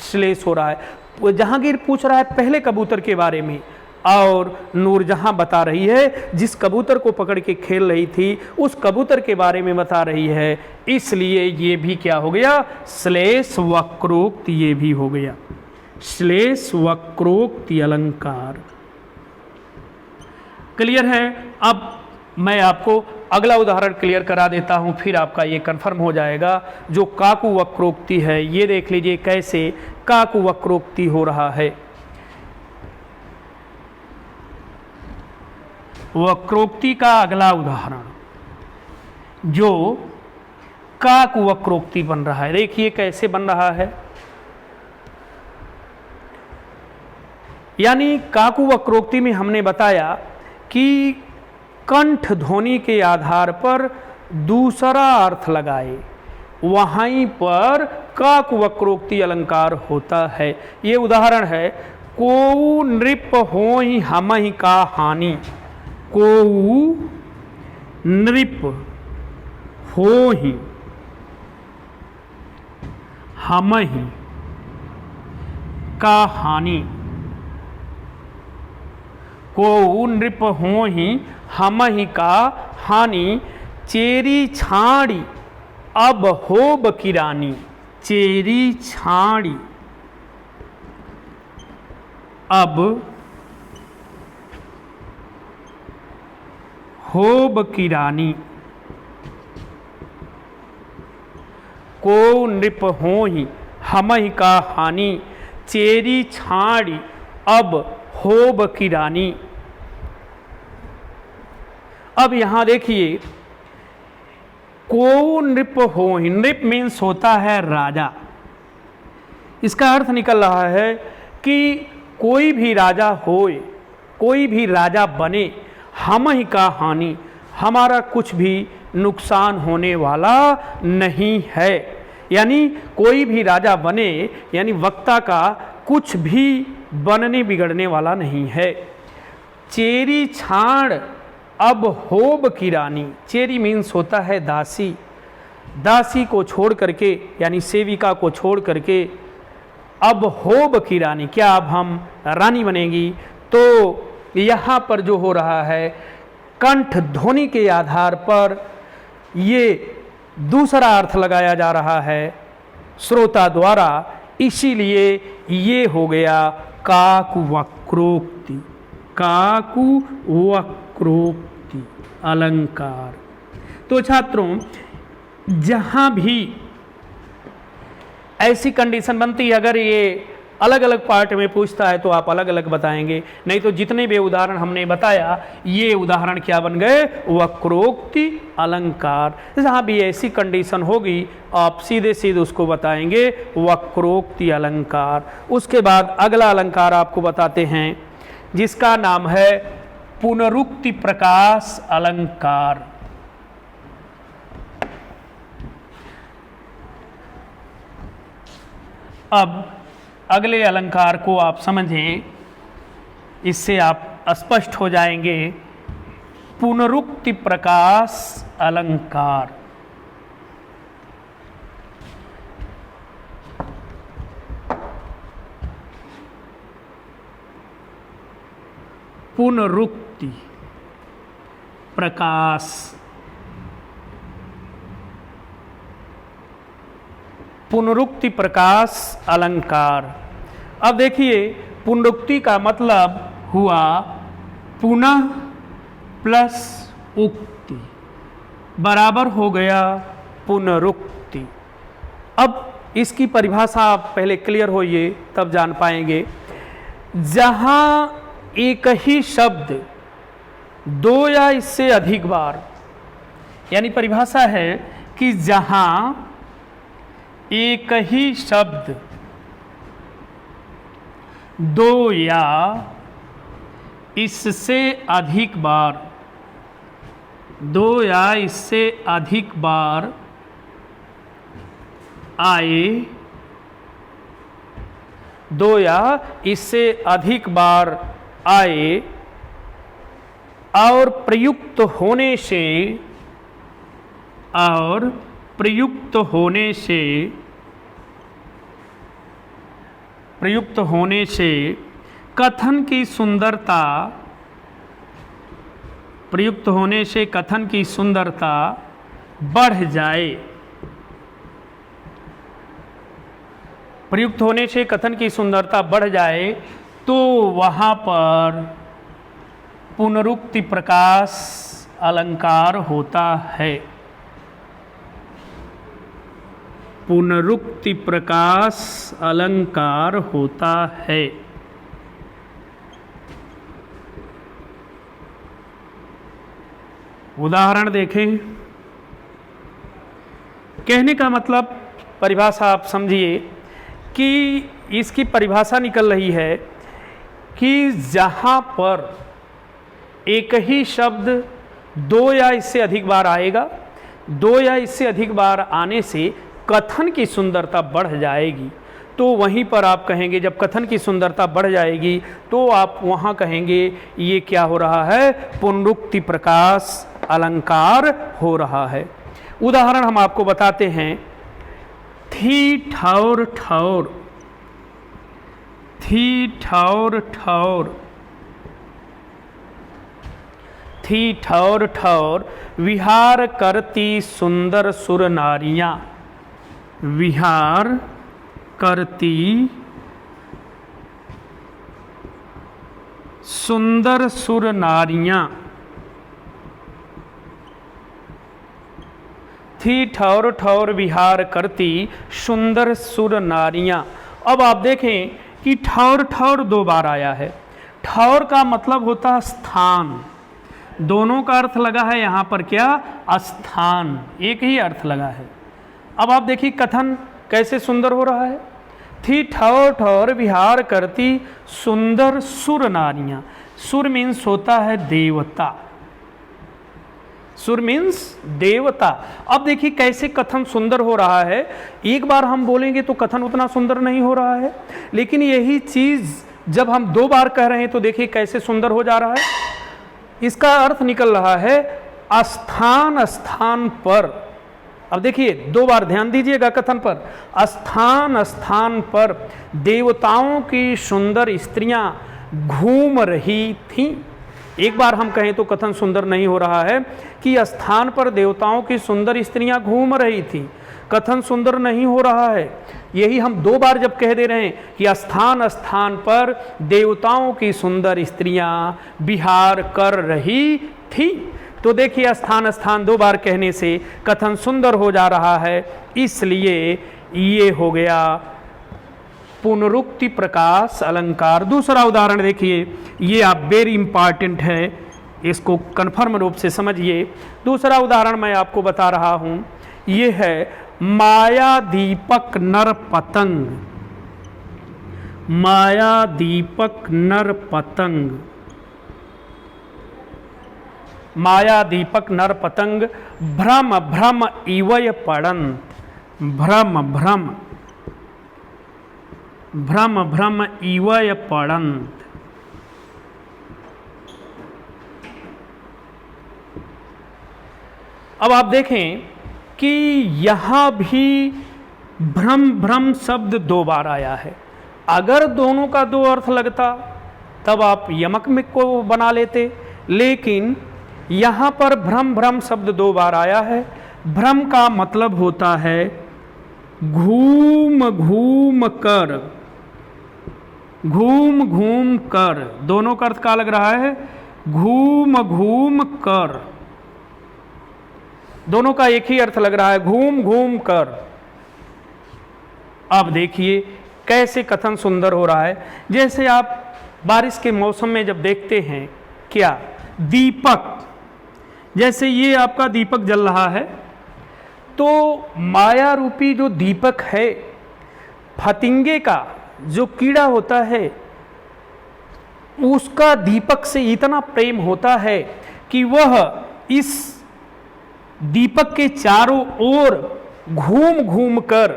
श्लेष हो रहा है। जहांगीर पूछ रहा है पहले कबूतर के बारे में और नूरजहां बता रही है जिस कबूतर को पकड़ के खेल रही थी उस कबूतर के बारे में बता रही है। इसलिए ये भी क्या हो गया, श्लेष वक्रोक्ति, ये भी हो गया श्लेष वक्रोक्ति अलंकार। क्लियर है। अब मैं आपको अगला उदाहरण क्लियर करा देता हूं, फिर आपका ये कंफर्म हो जाएगा। जो काकु वक्रोक्ति है ये देख लीजिए कैसे काकु वक्रोक्ति हो रहा है। वक्रोक्ति का अगला उदाहरण जो काकु वक्रोक्ति बन रहा है, देखिए कैसे बन रहा है। यानी काकु वक्रोक्ति में हमने बताया कि कंठ ध्वनि के आधार पर दूसरा अर्थ लगाए, वहीं पर काकु वक्रोक्ति अलंकार होता है। ये उदाहरण है कोउ नृप होहि हमहि का हानि। कोउ नृप होहि हमहि का हानि। कोउ नृप होहि हमहि का हानि, चेरी छाड़ी अब होब किरानी। चेरी छाड़ी अब होब किरानी। को नृप होहि हमहि का हानि, चेरी छाड़ी अब होब किरानी। अब यहां देखिए को नृप होहि, नृप मीन्स होता है राजा। इसका अर्थ निकल रहा है कि कोई भी राजा होए, कोई भी राजा बने, हमहि का हानि, हमारा कुछ भी नुकसान होने वाला नहीं है। यानी कोई भी राजा बने, यानी वक्ता का कुछ भी बनने बिगड़ने वाला नहीं है। चेरी छाड़ अब होब किरानी, चेरी मीन्स होता है दासी। दासी को छोड़ करके यानी सेविका को छोड़ करके अब होब की रानी, क्या अब हम रानी बनेगी? तो यहाँ पर जो हो रहा है कंठ ध्वनि के आधार पर ये दूसरा अर्थ लगाया जा रहा है श्रोता द्वारा, इसीलिए ये हो गया काकुवक्रोक्ति। काकुवक्रोक्ति अलंकार। तो छात्रों, जहाँ भी ऐसी कंडीशन बनती है, अगर ये अलग अलग पार्ट में पूछता है तो आप अलग अलग बताएंगे, नहीं तो जितने भी उदाहरण हमने बताया ये उदाहरण क्या बन गए? वक्रोक्ति अलंकार। जहाँ भी ऐसी कंडीशन होगी आप सीधे सीधे उसको बताएंगे वक्रोक्ति अलंकार। उसके बाद अगला अलंकार आपको बताते हैं जिसका नाम है पुनरुक्ति प्रकाश अलंकार। अब अगले अलंकार को आप समझें, इससे आप स्पष्ट हो जाएंगे। पुनरुक्ति प्रकाश अलंकार। पुनरुक्ति प्रकाश। पुनरुक्ति प्रकाश अलंकार। अब देखिए, पुनरुक्ति का मतलब हुआ पुनः प्लस उक्ति बराबर हो गया पुनरुक्ति। अब इसकी परिभाषा आप पहले क्लियर होइए तब जान पाएंगे। जहाँ एक ही शब्द दो या इससे अधिक बार, यानी परिभाषा है कि जहाँ एक ही शब्द दो या इससे अधिक बार, दो या इससे अधिक बार आए, दो या इससे अधिक बार आए और प्रयुक्त होने से, और प्रयुक्त होने से कथन की सुंदरता, प्रयुक्त होने से कथन की सुंदरता बढ़ जाए। प्रयुक्त होने से कथन की सुंदरता बढ़ जाए तो वहाँ पर पुनरुक्ति प्रकाश अलंकार होता है। पुनरुक्ति प्रकाश अलंकार होता है। उदाहरण देखें। कहने का मतलब, परिभाषा आप समझिए कि इसकी परिभाषा निकल रही है कि जहाँ पर एक ही शब्द दो या इससे अधिक बार आएगा, दो या इससे अधिक बार आने से कथन की सुंदरता बढ़ जाएगी, तो वहीं पर आप कहेंगे, जब कथन की सुंदरता बढ़ जाएगी तो आप वहाँ कहेंगे ये क्या हो रहा है? पुनरुक्ति प्रकाश अलंकार हो रहा है। उदाहरण हम आपको बताते हैं। थी ठौर ठौर, थी ठौर ठौर, थी ठौर ठौर विहार करती सुंदर सुर नारियां, विहार करती सुंदर सुर नारियां। थी ठौर ठौर विहार करती सुंदर सुर नारियां। अब आप देखें कि ठौर ठौर दो बार आया है। ठौर का मतलब होता है स्थान, दोनों का अर्थ लगा है यहाँ पर क्या? स्थान, एक ही अर्थ लगा है। अब आप देखिए कथन कैसे सुंदर हो रहा है। थी ठौर ठौर विहार करती सुंदर सुर नारियां। सुर मीन्स होता है देवता, सुर मीन्स देवता। अब देखिए कैसे कथन सुंदर हो रहा है। एक बार हम बोलेंगे तो कथन उतना सुंदर नहीं हो रहा है, लेकिन यही चीज जब हम दो बार कह रहे हैं तो देखिए कैसे सुंदर हो जा रहा है। इसका अर्थ निकल रहा है स्थान स्थान पर अब देखिए 2 बार ध्यान दीजिएगा कथन पर, स्थान स्थान पर देवताओं की सुंदर स्त्रियां घूम रही थीं। एक बार हम कहें तो कथन सुंदर नहीं हो रहा है कि स्थान पर देवताओं की सुंदर स्त्रियां घूम रही थी, कथन सुंदर नहीं हो रहा है। यही हम 2 बार जब कह दे रहे हैं कि स्थान स्थान पर देवताओं की सुंदर स्त्रियां विहार कर रही थी, तो देखिए स्थान स्थान 2 बार कहने से कथन सुंदर हो जा रहा है, इसलिए ये हो गया पुनरुक्ति प्रकाश अलंकार। दूसरा उदाहरण देखिए, ये आप वेरी इंपॉर्टेंट है, इसको कन्फर्म रूप से समझिए। दूसरा उदाहरण मैं आपको बता रहा हूं, ये है माया दीपक नर पतंग। माया दीपक नर पतंग, माया दीपक नर पतंग भ्रम भ्रम इवय पड़ंत। भ्रम भ्रम भ्रम भ्रम इवय पड़ंत। अब आप देखें कि यहां भी भ्रम भ्रम शब्द 2 बार आया है। अगर दोनों का 2 अर्थ लगता तब आप यमक में को बना लेते, लेकिन यहां पर भ्रम भ्रम शब्द 2 बार आया है। भ्रम का मतलब होता है घूम घूम कर, घूम घूम कर। दोनों का अर्थ क्या लग रहा है? घूम घूम कर। दोनों का एक ही अर्थ लग रहा है, घूम घूम कर। अब देखिए कैसे कथन सुंदर हो रहा है। जैसे आप बारिश के मौसम में जब देखते हैं क्या, दीपक, जैसे ये आपका दीपक जल रहा है, तो माया रूपी जो दीपक है, फतिंगे का जो कीड़ा होता है, उसका दीपक से इतना प्रेम होता है कि वह इस दीपक के चारों ओर घूम घूम कर,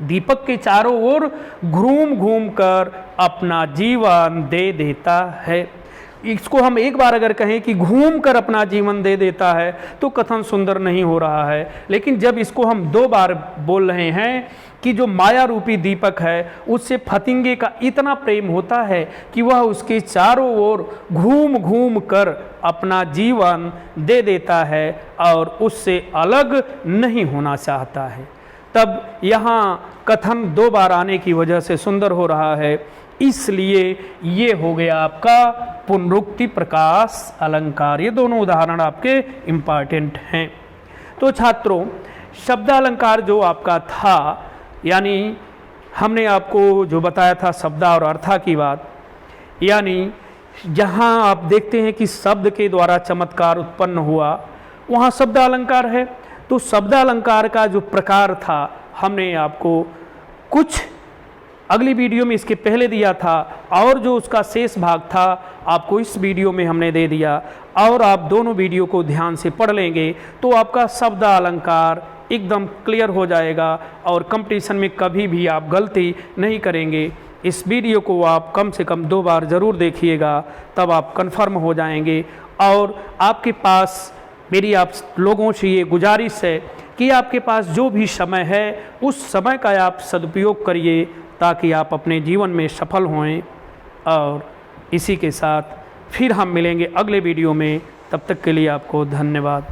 दीपक के चारों ओर घूम घूम कर अपना जीवन दे देता है। इसको हम एक बार अगर कहें कि घूम कर अपना जीवन दे देता है तो कथन सुंदर नहीं हो रहा है, लेकिन जब इसको हम 2 बार बोल रहे हैं कि जो माया रूपी दीपक है उससे फतिंगे का इतना प्रेम होता है कि वह उसके चारों ओर घूम घूम कर अपना जीवन दे देता है और उससे अलग नहीं होना चाहता है, तब यहाँ कथन 2 बार आने की वजह से सुंदर हो रहा है। इसलिए ये हो गया आपका पुनरुक्ति प्रकाश अलंकार। ये दोनों उदाहरण आपके इम्पॉर्टेंट हैं। तो छात्रों, शब्दालंकार जो आपका था, यानी हमने आपको जो बताया था शब्दा और अर्था की बात, यानी जहाँ आप देखते हैं कि शब्द के द्वारा चमत्कार उत्पन्न हुआ वहाँ शब्दालंकार है। तो शब्दालंकार का जो प्रकार था हमने आपको कुछ अगली वीडियो में इसके पहले दिया था, और जो उसका शेष भाग था आपको इस वीडियो में हमने दे दिया, और आप दोनों वीडियो को ध्यान से पढ़ लेंगे तो आपका शब्दालंकार एकदम क्लियर हो जाएगा और कंपटीशन में कभी भी आप गलती नहीं करेंगे। इस वीडियो को आप कम से कम 2 बार ज़रूर देखिएगा, तब आप कंफर्म हो जाएंगे। और आपके पास मेरी आप लोगों से ये गुजारिश है कि आपके पास जो भी समय है उस समय का आप सदुपयोग करिए ताकि आप अपने जीवन में सफल होएं। और इसी के साथ फिर हम मिलेंगे अगले वीडियो में, तब तक के लिए आपको धन्यवाद।